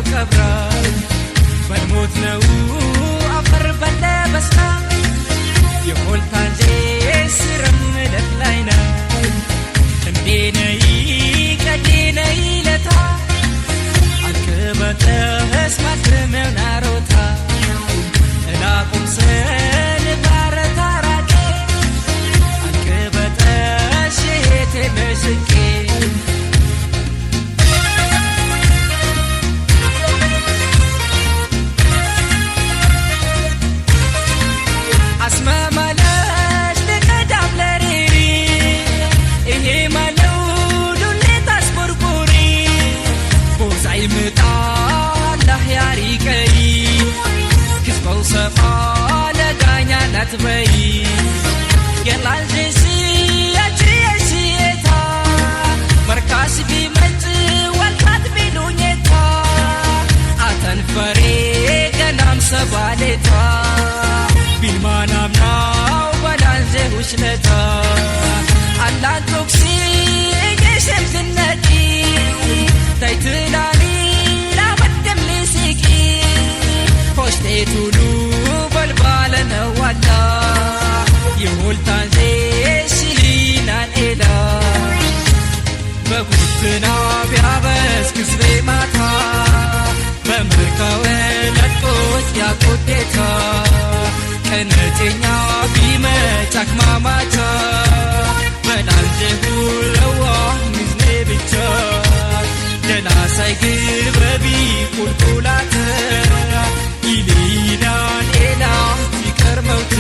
ቀብራ በልሞት ነው አፈር በለበስና የሆልታንጄ ስረምለት ላይና እንዴነይ ቀዴነይ ለታ አልከበተስ ማትመው ናሮታ እላቁም ሰን ባረታራቄ አልከበተሽ ሄቴ መስቄ ትበይ የላልጅሲ ያቺየሲታ መርካስ ቢመጭ ወልካት ቢሉኝታ አተንፈሬ ገናም ሰባሌታ ቢልማናምናው በላልጀ ውሽለታ አላንቶክሲ እየሸምትነቂ ታይትላሊ ላበደም ልስቂ ኮሽቴቱሉ በልባለ ነዋላ የሆልታንጄ ሽሊናን ኤላ በጉትና ቢያበስ ክስቤ ማታ በምርካወ ለቆት ያቆዴታ ቀነቴኛ ቢመች አክማማታ በላንጄ ሁለዋ ምዝኔ ብቻ ደላሳይ ግበቢ ቁልቁላተ ኢሊናን ኤላ ይቀርመውት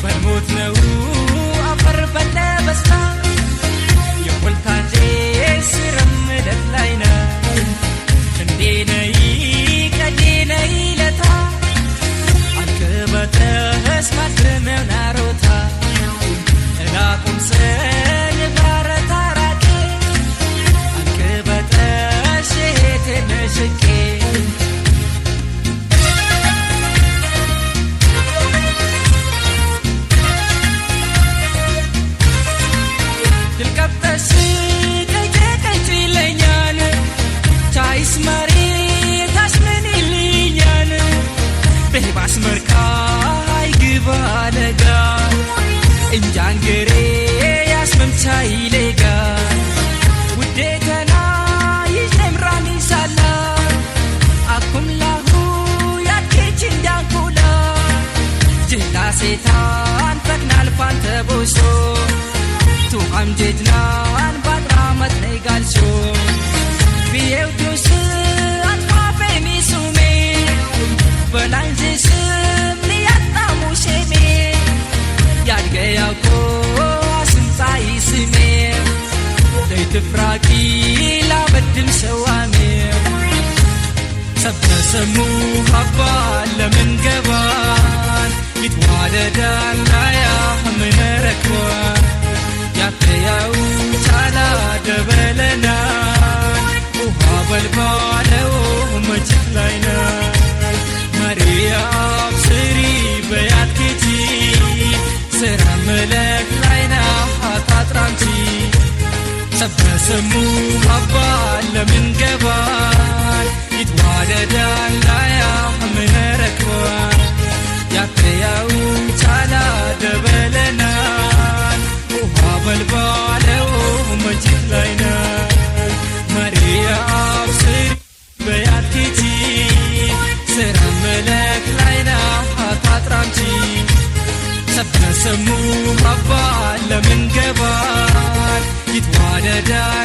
በልሞት ነው አፈር በለበስና የሆልታንጄ ስረምለት ላይና እንዴነይ ቀዴነይ ለታ አልከበተስ ማትመው ናሮታ እላቁም ሰን ባረታራቄ አልከበተሽ ሄቴ መስቄ ባስመርካይ ግባለጋ እንጃንገሬ ያስመምቻይ ሌጋ ውዴተና ይጀምራኒ ሳላ አኩም ላሁ ያኬች እንዳንኩላ ጅላሴታን ፈቅናል ፋንተ ቦሶ ቱዓም ጀትናን ባጥራመት ነይ ጋልሾ ቢየው ዱስ አንፋፌ ሚሱሜ በላንጄ ስም ሊያጣሙ ሼሜ ያድገያኮ አስምጻይ ስሜ ለይትፍራቂ ላበድም ሰዋሜ ሰብተሰሙ ሀባ ለምን ገባን ይትዋደዳን ላያ ምነረክዋን ያተያው ቻላ ደበለናን ውሃ በልባለው መችት ላይና ማርያም ስሪ በያትኬቲ ስራ መለክ ላይና አታጥራንቲ ሰብተሰሙ ሀባ ለምን ገባን ይትዋደዳን ላያ ምነረክዋን ያተያው ቻላ ደበለናን ውሃ በልባለው መችት ላይና ማርያም ስሪ በያትኬቲ ስራ መለክ ላይና አታጥራንቲ ሰብተሰሙ ሀባ ለምን ገባን ይትዋደዳን